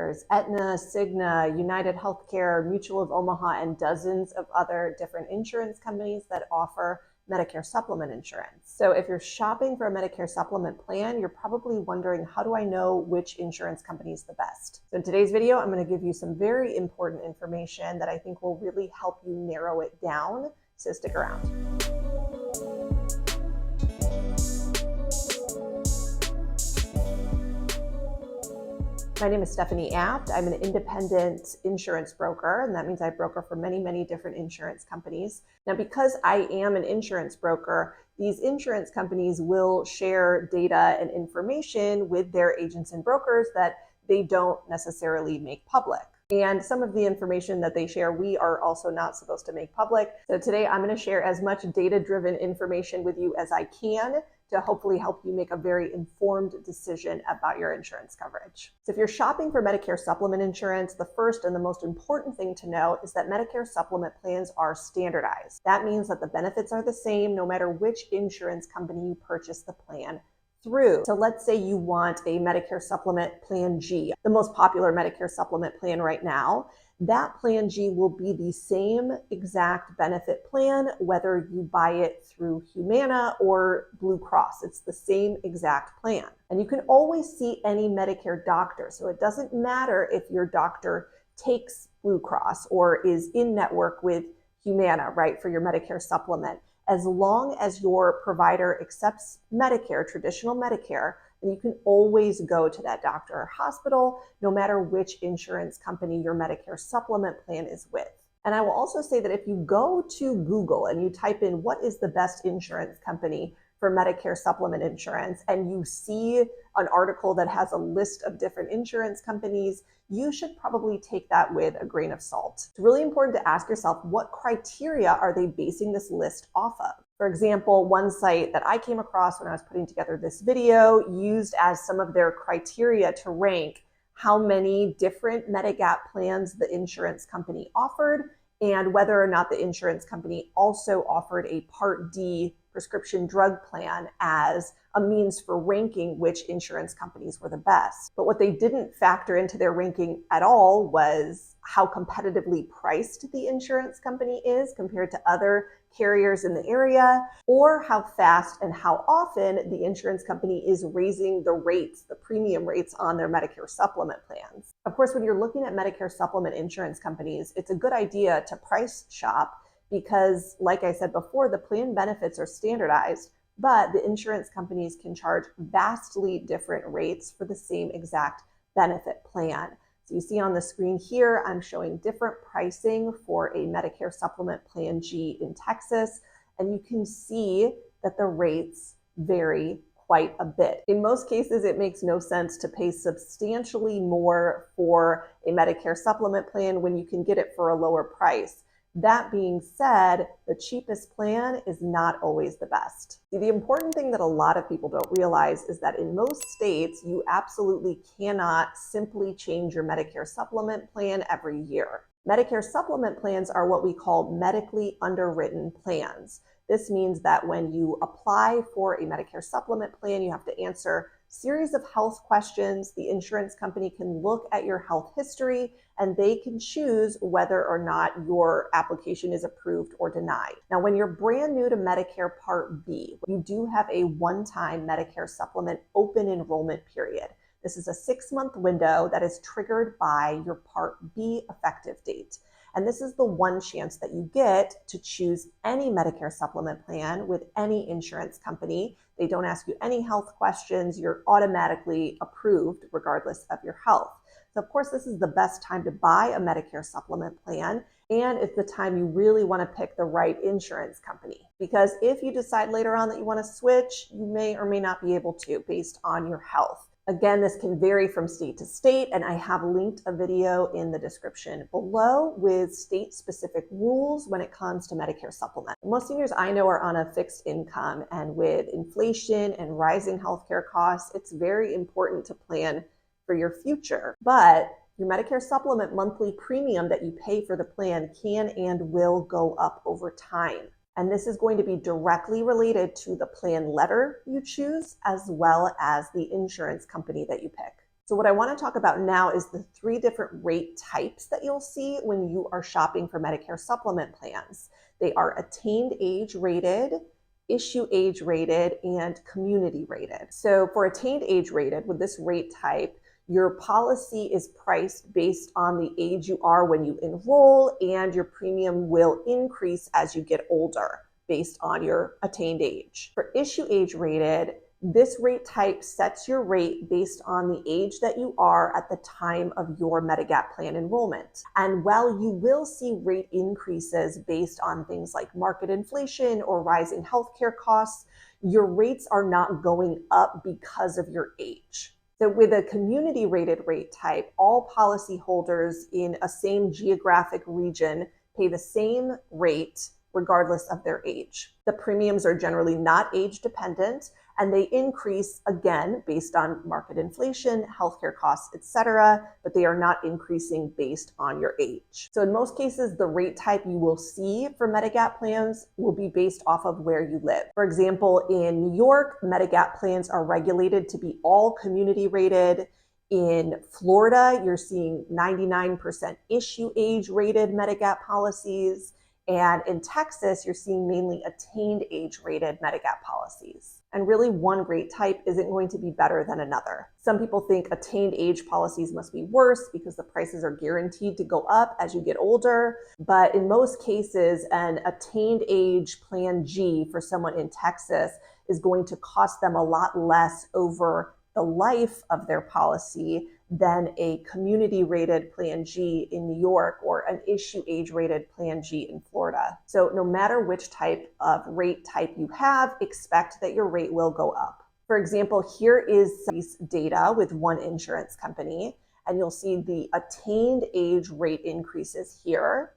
There's Aetna, Cigna, United Healthcare, Mutual of Omaha, and dozens of other different insurance companies that offer Medicare supplement insurance. So if you're shopping for a Medicare supplement plan, you're probably wondering, how do I know which insurance company is the best? So in today's video, I'm going to give you some very important information that I think will really help you narrow it down. So stick around. My name is Stephanie Apt. I'm an independent insurance broker, and that means I broker for many, many different insurance companies. Now, because I am an insurance broker, these insurance companies will share data and information with their agents and brokers that they don't necessarily make public. And some of the information that they share, we are also not supposed to make public. So today I'm going to share as much data-driven information with you as I can to hopefully help you make a very informed decision about your insurance coverage. So if you're shopping for Medicare supplement insurance, the first and the most important thing to know is that Medicare supplement plans are standardized. That means that the benefits are the same no matter which insurance company you purchase the plan through. So let's say you want a Medicare supplement plan G, the most popular Medicare supplement plan right now. That plan G will be the same exact benefit plan, whether you buy it through Humana or Blue Cross. It's the same exact plan. And you can always see any Medicare doctor. So it doesn't matter if your doctor takes Blue Cross or is in network with Humana, right, for your Medicare supplement. As long as your provider accepts Medicare, traditional Medicare, then you can always go to that doctor or hospital, no matter which insurance company your Medicare supplement plan is with. And I will also say that if you go to Google and you type in what is the best insurance company for Medicare supplement insurance, and you see an article that has a list of different insurance companies, you should probably take that with a grain of salt. It's really important to ask yourself, what criteria are they basing this list off of? For example, one site that I came across when I was putting together this video used as some of their criteria to rank how many different Medigap plans the insurance company offered and whether or not the insurance company also offered a Part D prescription drug plan as a means for ranking which insurance companies were the best. But what they didn't factor into their ranking at all was how competitively priced the insurance company is compared to other carriers in the area, or how fast and how often the insurance company is raising the rates, the premium rates on their Medicare supplement plans. Of course, when you're looking at Medicare supplement insurance companies, it's a good idea to price shop because, like I said before, the plan benefits are standardized, but the insurance companies can charge vastly different rates for the same exact benefit plan. So you see on the screen here, I'm showing different pricing for a Medicare supplement plan G in Texas, and you can see that the rates vary quite a bit. In most cases, it makes no sense to pay substantially more for a Medicare supplement plan when you can get it for a lower price. That being said, the cheapest plan is not always the best. The important thing that a lot of people don't realize is that in most states, you absolutely cannot simply change your Medicare supplement plan every year. Medicare supplement plans are what we call medically underwritten plans. This means that when you apply for a Medicare supplement plan, you have to answer a series of health questions. The insurance company can look at your health history and they can choose whether or not your application is approved or denied. Now, when you're brand new to Medicare Part B, you do have a one-time Medicare supplement open enrollment period. This is a 6-month window that is triggered by your Part B effective date. And this is the one chance that you get to choose any Medicare supplement plan with any insurance company. They don't ask you any health questions. You're automatically approved regardless of your health. So of course, this is the best time to buy a Medicare supplement plan. And it's the time you really want to pick the right insurance company. Because if you decide later on that you want to switch, you may or may not be able to based on your health. Again, this can vary from state to state, and I have linked a video in the description below with state-specific rules when it comes to Medicare supplement. Most seniors I know are on a fixed income, and with inflation and rising healthcare costs, it's very important to plan for your future. But your Medicare supplement monthly premium that you pay for the plan can and will go up over time. And this is going to be directly related to the plan letter you choose, as well as the insurance company that you pick. So what I want to talk about now is the 3 different rate types that you'll see when you are shopping for Medicare supplement plans. They are attained age rated, issue age rated, and community rated. So for attained age rated, with this rate type, your policy is priced based on the age you are when you enroll, and your premium will increase as you get older based on your attained age. For issue age rated, this rate type sets your rate based on the age that you are at the time of your Medigap plan enrollment. And while you will see rate increases based on things like market inflation or rising healthcare costs, your rates are not going up because of your age. So with a community rated rate type, all policyholders in a same geographic region pay the same rate regardless of their age. The premiums are generally not age dependent, and they increase again based on market inflation, healthcare costs, etc., but they are not increasing based on your age. So in most cases, the rate type you will see for Medigap plans will be based off of where you live. For example, in New York, Medigap plans are regulated to be all community rated. In Florida, you're seeing 99% issue age rated Medigap policies. And in Texas, you're seeing mainly attained age rated Medigap policies. And really, one rate type isn't going to be better than another. Some people think attained age policies must be worse because the prices are guaranteed to go up as you get older. But in most cases, an attained age Plan G for someone in Texas is going to cost them a lot less over the life of their policy than a community rated Plan G in New York or an issue age rated Plan G in Florida. So no matter which type of rate type you have, expect that your rate will go up. For example, here is some data with one insurance company, and you'll see the attained age rate increases here.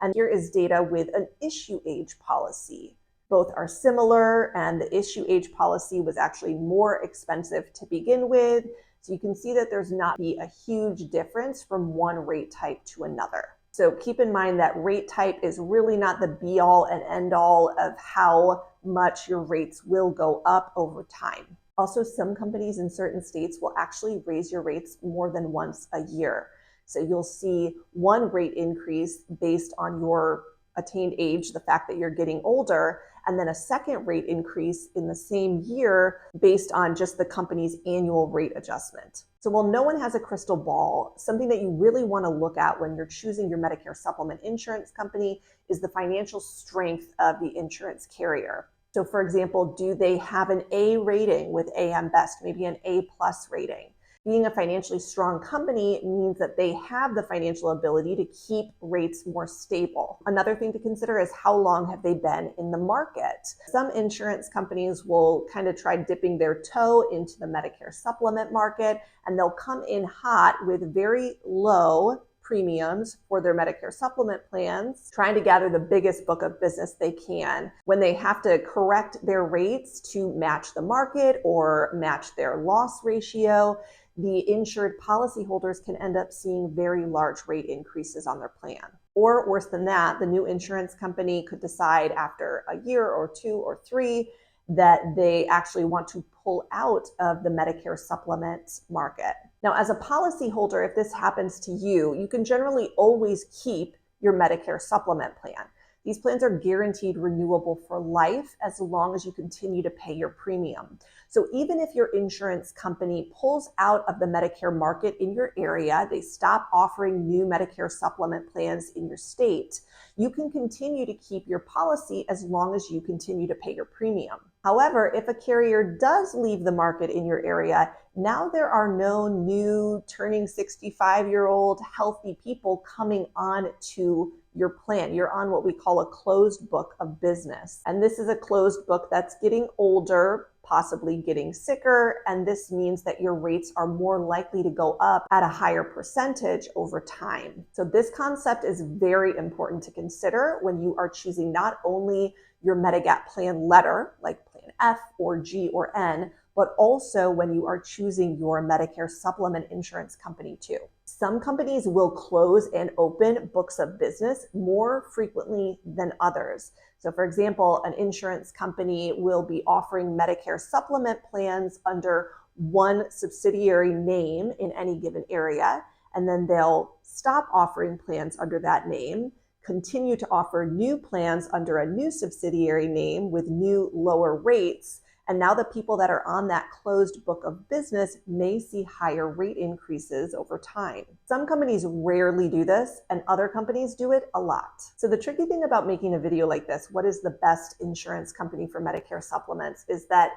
And here is data with an issue age policy. Both are similar, and the issue age policy was actually more expensive to begin with. So you can see that there's not a huge difference from one rate type to another. So keep in mind that rate type is really not the be all and end all of how much your rates will go up over time. Also, some companies in certain states will actually raise your rates more than once a year. So you'll see one rate increase based on your attained age, the fact that you're getting older, and then a second rate increase in the same year based on just the company's annual rate adjustment. So while no one has a crystal ball, something that you really want to look at when you're choosing your Medicare supplement insurance company is the financial strength of the insurance carrier. So for example, do they have an A rating with AM Best, maybe an A+ rating? Being a financially strong company means that they have the financial ability to keep rates more stable. Another thing to consider is how long have they been in the market? Some insurance companies will kind of try dipping their toe into the Medicare supplement market, and they'll come in hot with very low premiums for their Medicare supplement plans, trying to gather the biggest book of business they can. When they have to correct their rates to match the market or match their loss ratio, the insured policyholders can end up seeing very large rate increases on their plan. Or worse than that, the new insurance company could decide after a year or 2 or 3 that they actually want to pull out of the Medicare supplement market. Now, as a policyholder, if this happens to you, you can generally always keep your Medicare supplement plan. These plans are guaranteed renewable for life as long as you continue to pay your premium. So even if your insurance company pulls out of the Medicare market in your area, they stop offering new Medicare supplement plans in your state, you can continue to keep your policy as long as you continue to pay your premium. However, if a carrier does leave the market in your area, now there are no new turning 65-year-old healthy people coming on to your plan. You're on what we call a closed book of business. And this is a closed book that's getting older, possibly getting sicker, and this means that your rates are more likely to go up at a higher percentage over time. So this concept is very important to consider when you are choosing not only your Medigap plan letter, like Plan F or G or N, but also when you are choosing your Medicare supplement insurance company too. Some companies will close and open books of business more frequently than others. So for example, an insurance company will be offering Medicare supplement plans under one subsidiary name in any given area, and then they'll stop offering plans under that name, continue to offer new plans under a new subsidiary name with new lower rates. And now the people that are on that closed book of business may see higher rate increases over time. Some companies rarely do this, and other companies do it a lot. So the tricky thing about making a video like this, what is the best insurance company for Medicare supplements, is that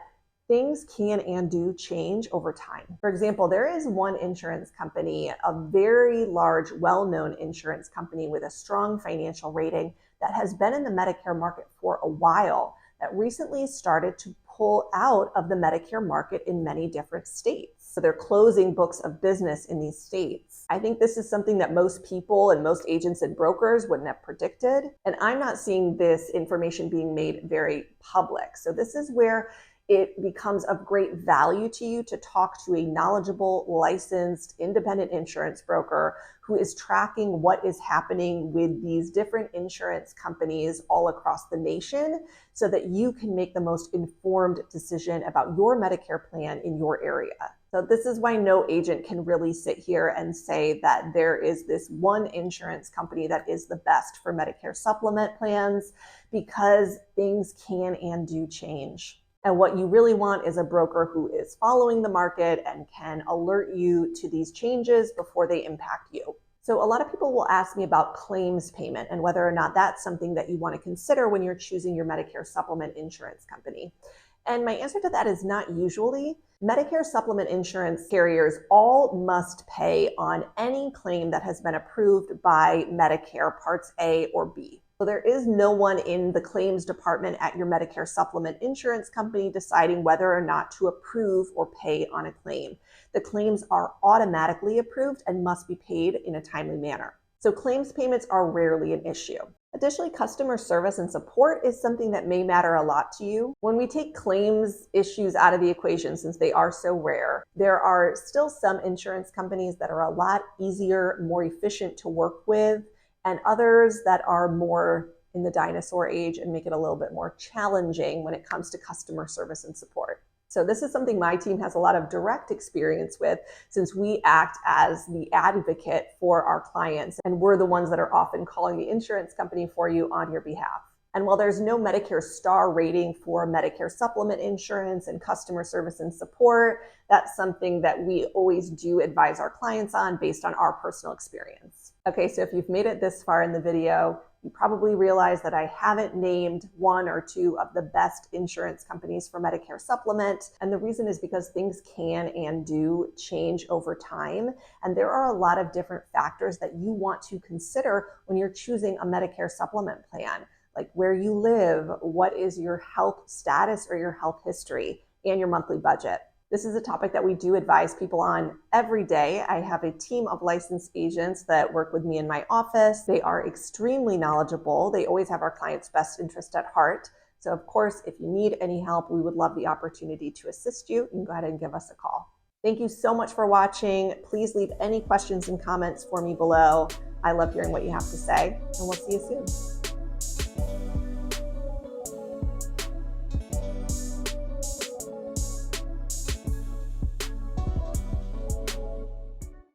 things can and do change over time. For example, there is one insurance company, a very large, well-known insurance company with a strong financial rating that has been in the Medicare market for a while, that recently started to pull out of the Medicare market in many different states. So they're closing books of business in these states. I think this is something that most people and most agents and brokers wouldn't have predicted. And I'm not seeing this information being made very public. So this is where it becomes of great value to you to talk to a knowledgeable, licensed, independent insurance broker who is tracking what is happening with these different insurance companies all across the nation so that you can make the most informed decision about your Medicare plan in your area. So this is why no agent can really sit here and say that there is this one insurance company that is the best for Medicare supplement plans, because things can and do change. And what you really want is a broker who is following the market and can alert you to these changes before they impact you. So a lot of people will ask me about claims payment and whether or not that's something that you want to consider when you're choosing your Medicare supplement insurance company. And my answer to that is not usually. Medicare supplement insurance carriers all must pay on any claim that has been approved by Medicare Parts A or B. So there is no one in the claims department at your Medicare supplement insurance company deciding whether or not to approve or pay on a claim. The claims are automatically approved and must be paid in a timely manner. So claims payments are rarely an issue. Additionally, customer service and support is something that may matter a lot to you. When we take claims issues out of the equation, since they are so rare, there are still some insurance companies that are a lot easier, more efficient to work with, and others that are more in the dinosaur age and make it a little bit more challenging when it comes to customer service and support. So this is something my team has a lot of direct experience with, since we act as the advocate for our clients, and we're the ones that are often calling the insurance company for you on your behalf. And while there's no Medicare star rating for Medicare supplement insurance and customer service and support, that's something that we always do advise our clients on based on our personal experience. Okay, so if you've made it this far in the video, you probably realize that I haven't named one or two of the best insurance companies for Medicare supplement. And the reason is because things can and do change over time. And there are a lot of different factors that you want to consider when you're choosing a Medicare supplement plan, like where you live, what is your health status or your health history, and your monthly budget. This is a topic that we do advise people on every day. I have a team of licensed agents that work with me in my office. They are extremely knowledgeable. They always have our clients' best interest at heart. So of course, if you need any help, we would love the opportunity to assist you. You can go ahead and give us a call. Thank you so much for watching. Please leave any questions and comments for me below. I love hearing what you have to say, and we'll see you soon.